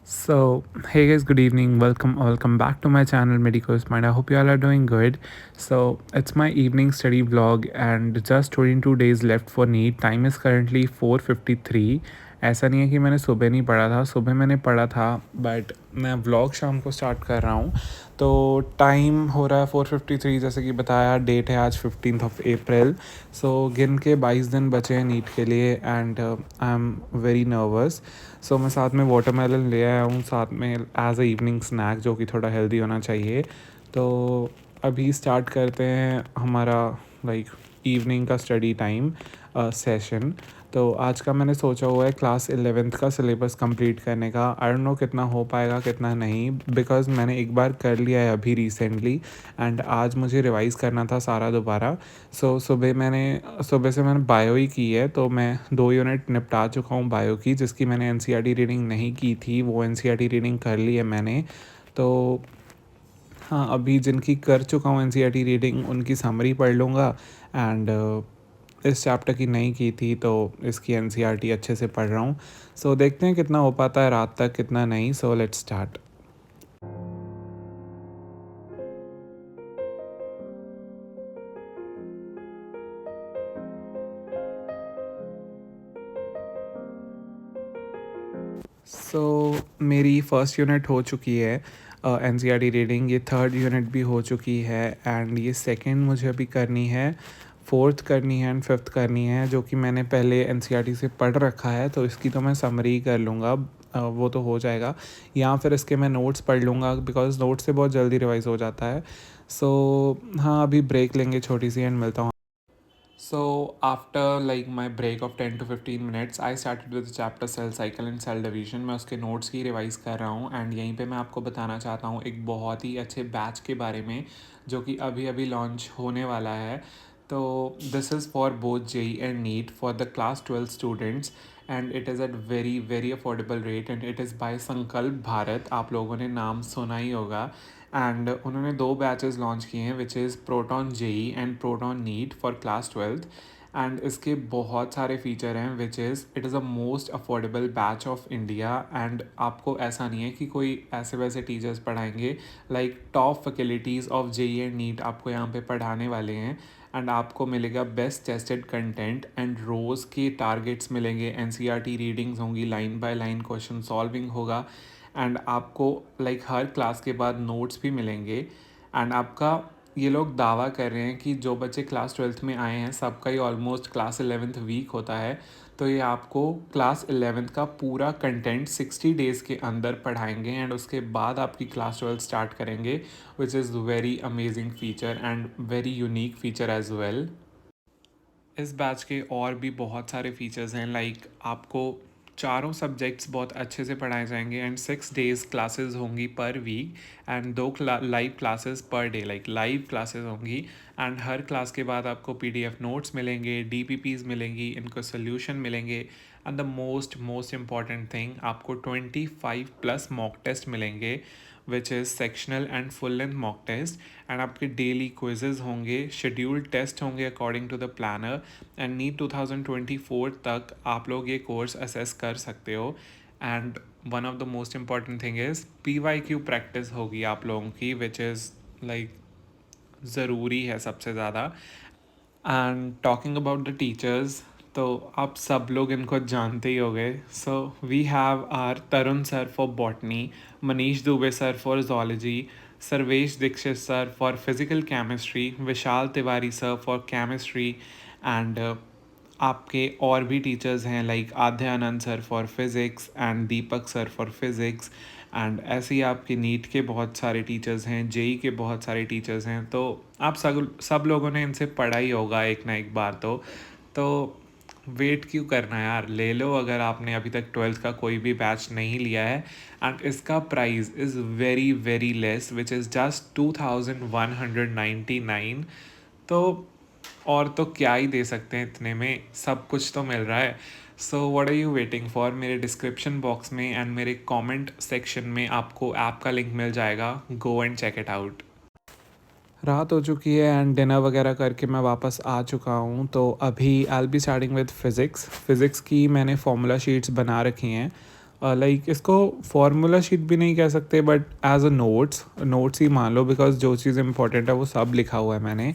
So, hey guys, good evening. Welcome back to my channel Medico's Mind. I hope you all are doing good. So, it's my evening study vlog and just 22 days left for NEET. Time is currently 4:53. ऐसा नहीं है कि मैंने सुबह नहीं पढ़ा था, सुबह मैंने पढ़ा था, बट मैं व्लॉग शाम को स्टार्ट कर रहा हूँ। तो टाइम हो रहा है 4:53, जैसे कि बताया। डेट है आज 15 अप्रैल। सो गिन के 22 दिन बचे हैं नीट के लिए and I am very nervous. So मैं साथ में वाटरमेलन ले आया हूँ, साथ में एज अ इवनिंग स्नैक, जो कि थोड़ा हेल्दी होना चाहिए। तो अभी स्टार्ट करते हैं हमारा इवनिंग का स्टडी टाइम सेशन। तो आज का मैंने सोचा हुआ है क्लास 11th का सिलेबस कंप्लीट करने का। आई डोंट नो कितना हो पाएगा कितना नहीं, बिकॉज़ मैंने एक बार कर लिया है अभी रिसेंटली एंड आज मुझे रिवाइज़ करना था सारा दोबारा। सुबह से मैंने बायो ही की है, तो मैं 2 यूनिट निपटा चुका हूँ बायो की, जिसकी मैंने एनसीईआरटी रीडिंग नहीं की थी, वो एनसीईआरटी रीडिंग कर ली है मैंने। तो हाँ, अभी जिनकी कर चुका हूँ एनसीईआरटी रीडिंग उनकी समरी पढ़ लूँगा एंड इस चैप्टर की नहीं की थी तो इसकी एनसीईआरटी अच्छे से पढ़ रहा हूँ। सो देखते हैं कितना हो पाता है रात तक, कितना नहीं। So let's start. मेरी फ़र्स्ट यूनिट हो चुकी है एनसीईआरटी रीडिंग, ये थर्ड यूनिट भी हो चुकी है एंड ये सेकंड मुझे अभी करनी है, फोर्थ करनी है एंड फिफ्थ करनी है, जो कि मैंने पहले एनसीईआरटी से पढ़ रखा है। तो इसकी तो मैं समरी कर लूँगा, वो तो हो जाएगा, या फिर इसके मैं नोट्स पढ़ लूँगा, बिकॉज नोट्स से बहुत जल्दी रिवाइज हो जाता है। हाँ, अभी ब्रेक लेंगे छोटी सी एंड मिलता हूँ। So after my break of 10 to 15 minutes, I started with the chapter cell cycle and cell division. मैं उसके notes की रिवाइज़ कर रहा हूँ एंड यहीं पे मैं आपको बताना चाहता हूँ एक बहुत ही अच्छे बैच के बारे में, जो कि अभी अभी लॉन्च होने वाला है। तो this is for both JEE and NEET for the class 12 students and it is at very very affordable rate and it is by Sankalp Bharat. आप लोगों ने नाम सुना ही होगा। एंड उन्होंने 2 बैचेस लॉन्च किए हैं, which is proton JEE and proton NEET for class 12th। And इसके बहुत सारे फीचर हैं, which is it is a most affordable batch of India. And आपको ऐसा नहीं है कि कोई ऐसे वैसे टीचर्स पढ़ाएंगे, top faculties of JEE and NEET आपको यहाँ पे पढ़ाने वाले हैं एंड आपको मिलेगा बेस्ट टेस्टेड कंटेंट एंड रोज़ के टारगेट्स मिलेंगे। एनसीईआरटी रीडिंग्स होंगी, line by line question solving होगा एंड आपको हर क्लास के बाद नोट्स भी मिलेंगे। एंड आपका, ये लोग दावा कर रहे हैं कि जो बच्चे क्लास 12th में आए हैं सबका ही ऑलमोस्ट क्लास 11th वीक होता है। तो ये आपको क्लास 11th का पूरा कंटेंट 60 डेज़ के अंदर पढ़ाएंगे एंड उसके बाद आपकी क्लास 12 स्टार्ट करेंगे, which is very amazing feature and very unique feature as well. इस बैच के और भी बहुत सारे फीचर्स हैं, आपको चारों सब्जेक्ट्स बहुत अच्छे से पढ़ाए जाएंगे एंड 6 डेज़ क्लासेस होंगी per week and 2 live classes per day, live classes होंगी। एंड हर क्लास के बाद आपको पीडीएफ नोट्स मिलेंगे, डीपीपीज मिलेंगी, इनको सोल्यूशन मिलेंगे and the most most important thing, आपको 25+ मॉक टेस्ट मिलेंगे, which is sectional and full length mock test. And आपके डेली क्विजेज होंगे, शेड्यूल्ड टेस्ट होंगे according to the planner and NEET 2024 तक आप लोग ये कोर्स असेस कर सकते हो। And one of the most important thing is PYQ practice होगी आप लोगों की, विच इज़ ज़रूरी है सबसे ज़्यादा। And talking about the teachers, तो आप सब लोग इनको जानते ही हो गए। So we have R Tarun sir for botany, Manish Dubey sir for zoology, Sarvesh Dixit sir for physical chemistry, Vishal Tiwari sir for chemistry and आपके और भी टीचर्स हैं Aadhya Anand sir for physics and Deepak sir for physics. And ऐसे ही आपके नीट के बहुत सारे टीचर्स हैं, जेई के बहुत सारे टीचर्स हैं। तो आप सब लोगों ने इनसे पढ़ा ही होगा एक ना एक बार तो वेट क्यों करना है यार, ले लो अगर आपने अभी तक 12th का कोई भी बैच नहीं लिया है। एंड इसका price is very very less, which is just 2199। तो और तो क्या ही दे सकते हैं, इतने में सब कुछ तो मिल रहा है। So what are you waiting for? मेरे डिस्क्रिप्शन बॉक्स में एंड मेरे कमेंट सेक्शन में आपको ऐप का लिंक मिल जाएगा, go and check it out. रात हो चुकी है एंड डिनर वगैरह करके मैं वापस आ चुका हूँ। तो अभी I will be starting with physics की मैंने फार्मूला शीट्स बना रखी हैं। लाइक इसको फार्मूला शीट भी नहीं कह सकते बट एज अ नोट्स ही मान लो, बिकॉज जो चीज़ इंपॉर्टेंट है वो सब लिखा हुआ है मैंने।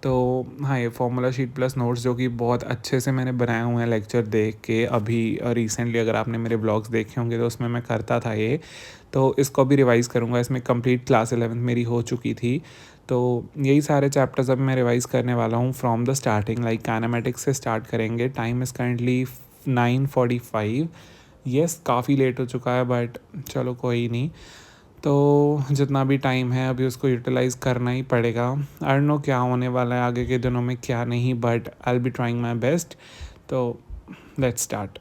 तो हाँ, ये फार्मूला शीट प्लस नोट्स जो कि बहुत अच्छे से मैंने बनाए हुए हैं लेक्चर देख के। अभी रिसेंटली अगर आपने मेरे ब्लॉग्स देखे होंगे तो उसमें मैं करता था ये। तो इसको भी रिवाइज़ करूँगा, इसमें कंप्लीट क्लास 11th मेरी हो चुकी थी। तो यही सारे चैप्टर्स अब मैं रिवाइज़ करने वाला हूँ from the starting, like kinematics से स्टार्ट करेंगे। Time is currently 9:45। यस, काफ़ी लेट हो चुका है बट चलो कोई नहीं। तो जितना भी टाइम है अभी उसको यूटिलाइज़ करना ही पड़ेगा। आई डोंट नो क्या होने वाला है आगे के दिनों में क्या नहीं, but I will be trying my best. तो लेट्स स्टार्ट।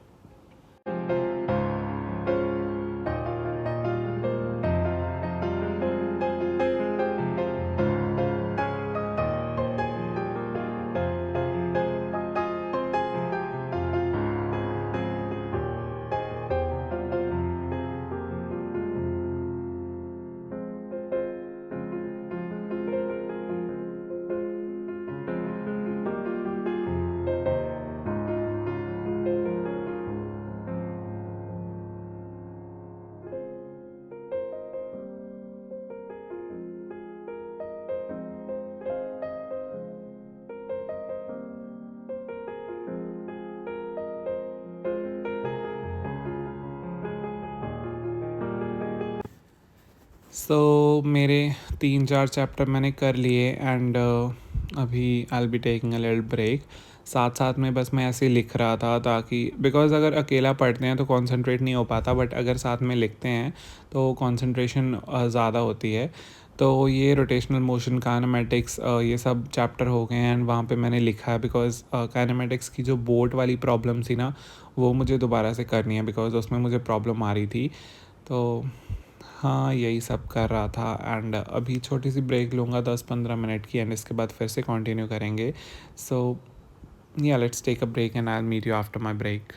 मेरे 3-4 चैप्टर मैंने कर लिए एंड अभी I will be taking a little break. साथ साथ में बस मैं ऐसे ही लिख रहा था, ताकि बिकॉज़ अगर अकेला पढ़ते हैं तो कंसंट्रेट नहीं हो पाता, बट अगर साथ में लिखते हैं तो कंसंट्रेशन ज़्यादा होती है। तो ये रोटेशनल मोशन, काइनेमेटिक्स, ये सब चैप्टर हो गए हैं एंड वहाँ पे मैंने लिखा है, बिकॉज़ काइनेमेटिक्स की जो बोट वाली प्रॉब्लम थी ना, वो मुझे दोबारा से करनी है बिकॉज़ उसमें मुझे प्रॉब्लम आ रही थी। तो हाँ, यही सब कर रहा था एंड अभी छोटी सी ब्रेक लूँगा 10-15 मिनट की एंड इसके बाद फिर से कंटिन्यू करेंगे। So yeah let's take a break and I will meet you after my break.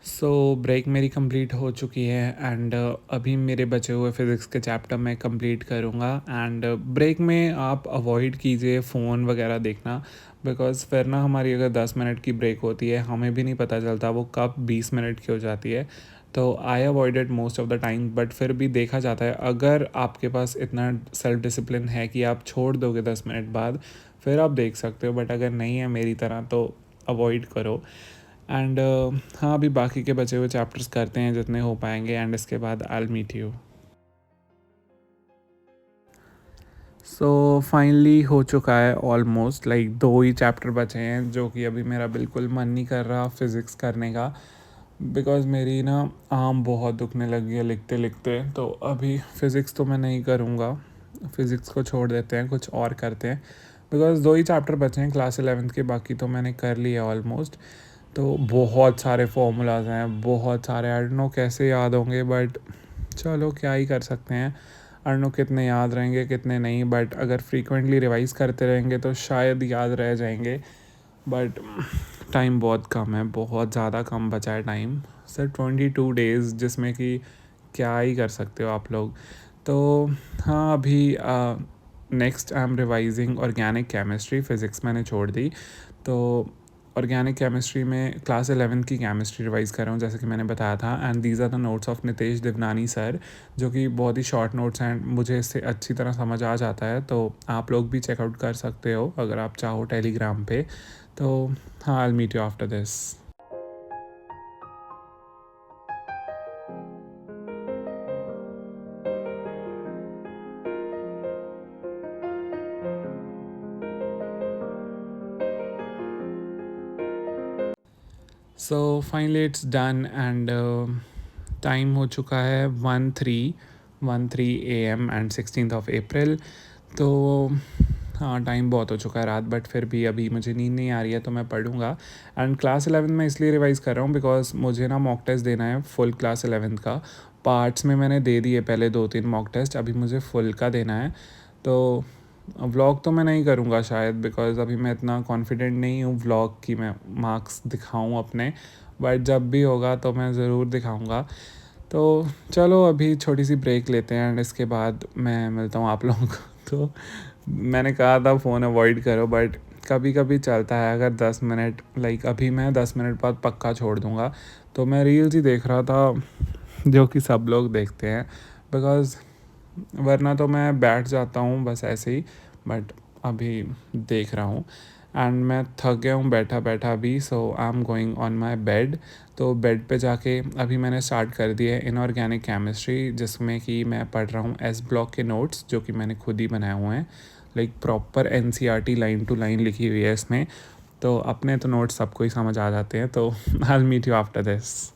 So break मेरी कंप्लीट हो चुकी है एंड अभी मेरे बचे हुए फ़िज़िक्स के चैप्टर मैं कंप्लीट करूँगा। एंड ब्रेक में आप अवॉइड कीजिए फ़ोन वगैरह देखना, बिकॉज़ फिर ना हमारी अगर 10 मिनट की ब्रेक होती है हमें भी नहीं पता चलता वो कब 20 मिनट की हो जाती है। तो I avoided most of the time, but फिर भी देखा जाता है अगर आपके पास इतना सेल्फ डिसिप्लिन है कि आप छोड़ दोगे 10 मिनट बाद, फिर आप देख सकते हो, बट अगर नहीं है मेरी तरह तो अवॉइड करो। एंड हाँ, अभी बाकी के बचे हुए चैप्टर्स करते हैं जितने हो पाएंगे एंड इसके बाद I will meet you. So finally हो चुका है ऑलमोस्ट, लाइक 2 ही चैप्टर बचे हैं जो कि अभी मेरा बिल्कुल मन नहीं कर रहा फ़िज़िक्स करने का, बिकॉज़ मेरी ना आर्म बहुत दुखने लगी है लिखते लिखते। तो अभी फ़िज़िक्स तो मैं नहीं करूँगा, फ़िज़िक्स को छोड़ देते हैं, कुछ और करते हैं, बिकॉज़ 2 ही चैप्टर बचे हैं क्लास 11th के, बाकी तो मैंने कर लिया ऑलमोस्ट। तो बहुत सारे फार्मूलाज हैं, बहुत सारे, आई डोंट नो कैसे याद होंगे, बट चलो क्या ही कर सकते हैं। आई डोंट नो कितने याद रहेंगे कितने नहीं, बट अगर फ्रीक्वेंटली रिवाइज़ करते रहेंगे तो शायद याद रह जाएंगे। बट टाइम बहुत कम है, बहुत ज़्यादा कम बचा है टाइम, सिर्फ 22 डेज़, जिसमें कि क्या ही कर सकते हो आप लोग। तो हाँ, अभी next I am revising organic chemistry. Physics मैंने छोड़ दी, तो ऑर्गेनिक केमिस्ट्री में क्लास 11th की केमिस्ट्री रिवाइज़ कर रहा हूँ जैसे कि मैंने बताया था। And these are the notes of Nitesh Devnani sir, जो कि बहुत ही शॉर्ट नोट्स हैं, मुझे इससे अच्छी तरह समझ आ जाता है। तो आप लोग भी चेकआउट कर सकते हो अगर आप चाहो टेलीग्राम पे। तो हाँ, I will meet you after this. So finally it's done and time हो चुका है 1:13 एंड 16th of April। तो हाँ, टाइम बहुत हो चुका है रात, बट फिर भी अभी मुझे नींद नहीं आ रही है तो मैं पढ़ूँगा। एंड क्लास 11th में इसलिए रिवाइज़ कर रहा हूँ बिकॉज मुझे ना मॉक टेस्ट देना है फुल क्लास 11th का। पार्ट्स में मैंने दे दिए पहले 2-3 मॉक टेस्ट, अभी मुझे फुल का देना है। तो व्लॉग तो मैं नहीं करूँगा शायद, बिकॉज़ अभी मैं इतना कॉन्फिडेंट नहीं हूँ व्लॉग की मैं मार्क्स दिखाऊँ अपने, बट जब भी होगा तो मैं ज़रूर दिखाऊँगा। तो चलो अभी छोटी सी ब्रेक लेते हैं एंड इसके बाद मैं मिलता हूँ आप लोगों को। तो मैंने कहा था फ़ोन अवॉइड करो, बट कभी कभी चलता है। अगर 10 मिनट लाइक अभी मैं 10 मिनट बाद पक्का छोड़ दूँगा। तो मैं रील्स ही देख रहा था जो कि सब लोग देखते हैं, बिकॉज़ वरना तो मैं बैठ जाता हूँ बस ऐसे ही, बट अभी देख रहा हूँ एंड मैं थक गया हूँ बैठा बैठा भी। So I am going on my bed. तो बेड पे जाके अभी मैंने स्टार्ट कर दिया है इनऑर्गेनिक केमिस्ट्री, जिसमें कि मैं पढ़ रहा हूँ एस ब्लॉक के नोट्स जो कि मैंने खुद ही बनाए हुए हैं। Like proper NCERT line to line लिखी हुई है इसमें। तो अपने तो नोट्स सबको ही समझ आ जाते हैं। तो I will meet you after this.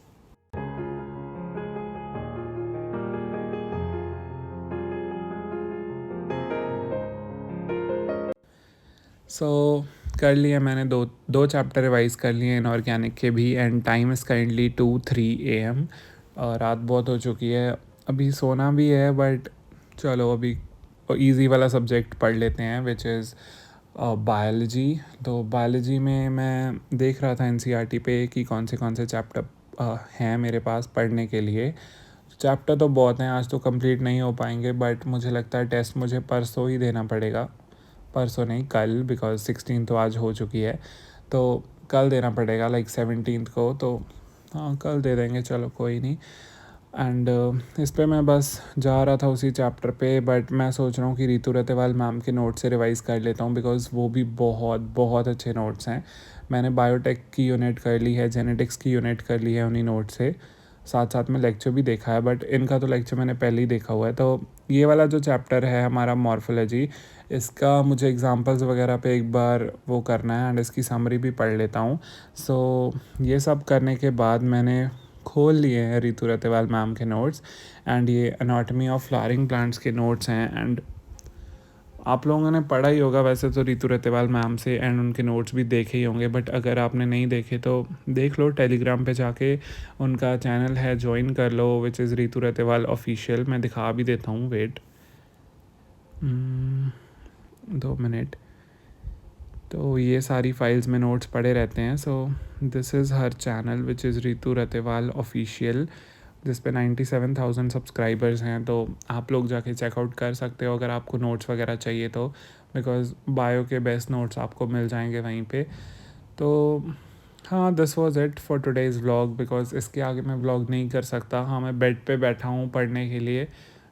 So कर लिया मैंने, दो दो चैप्टर रिवाइज कर लिए इनऑर्गेनिक के भी, and time is kindly 2-3 AM। और रात बहुत हो चुकी है, अभी सोना भी है, बट चलो अभी इजी वाला सब्जेक्ट पढ़ लेते हैं विच इज़ बायोलॉजी। तो बायोलॉजी में मैं देख रहा था एनसीईआरटी पे कि कौन से चैप्टर हैं मेरे पास पढ़ने के लिए। चैप्टर तो बहुत हैं, आज तो कंप्लीट नहीं हो पाएंगे, बट मुझे लगता है टेस्ट मुझे परसों ही देना पड़ेगा। परसों नहीं, कल, बिकॉज 16 तो आज हो चुकी है। तो कल देना पड़ेगा लाइक 17 को। तो हाँ, कल दे देंगे, चलो कोई नहीं। एंड इस पे मैं बस जा रहा था उसी चैप्टर पे, बट मैं सोच रहा हूँ कि रितु रतेवाल मैम के नोट से रिवाइज़ कर लेता हूँ, बिकॉज़ वो भी बहुत बहुत अच्छे नोट्स हैं। मैंने बायोटेक की यूनिट कर ली है, जेनेटिक्स की यूनिट कर ली है उन्हीं नोट से, साथ साथ में लेक्चर भी देखा है, बट इनका तो लेक्चर मैंने पहले ही देखा हुआ है। तो ये वाला जो चैप्टर है हमारा मॉर्फोलॉजी, इसका मुझे एग्जांपल्स वगैरह पे एक बार वो करना है एंड इसकी समरी भी पढ़ लेता हूँ। सो ये सब करने के बाद मैंने खोल लिए हैं रितु रतेवाल मैम के नोट्स, एंड ये एनाटॉमी ऑफ फ्लावरिंग प्लांट्स के नोट्स हैं। एंड आप लोगों ने पढ़ा ही होगा वैसे तो रितु रतेवाल मैम से, एंड उनके नोट्स भी देखे ही होंगे, बट अगर आपने नहीं देखे तो देख लो, टेलीग्राम पे जाके उनका चैनल है, ज्वाइन कर लो, विच इज़ रितु रतेवाल ऑफिशियल। मैं दिखा भी देता हूँ, वेट 2 मिनट। तो ये सारी फाइल्स में नोट्स पड़े रहते हैं। So this is her channel which is Ritu Ratewal official, जिस पे 97,000 सब्सक्राइबर्स हैं। तो आप लोग जाके चेकआउट कर सकते हो अगर आपको नोट्स वगैरह चाहिए तो, बिकॉज़ बायो के बेस्ट नोट्स आपको मिल जाएंगे वहीं पे। तो हाँ, this was it for today's vlog, because इसके आगे मैं व्लॉग नहीं कर सकता। हाँ, मैं बेड पे बैठा हूँ पढ़ने के लिए,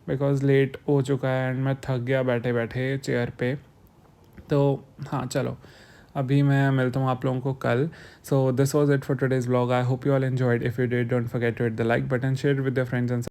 बिकॉज़ लेट हो चुका है एंड मैं थक गया बैठे बैठे चेयर पे। तो हाँ, चलो अभी मैं मिलता हूँ आप लोगों को कल। So this was it for today's vlog. I hope you all enjoyed. If you did, don't forget to hit the like button, share with your friends and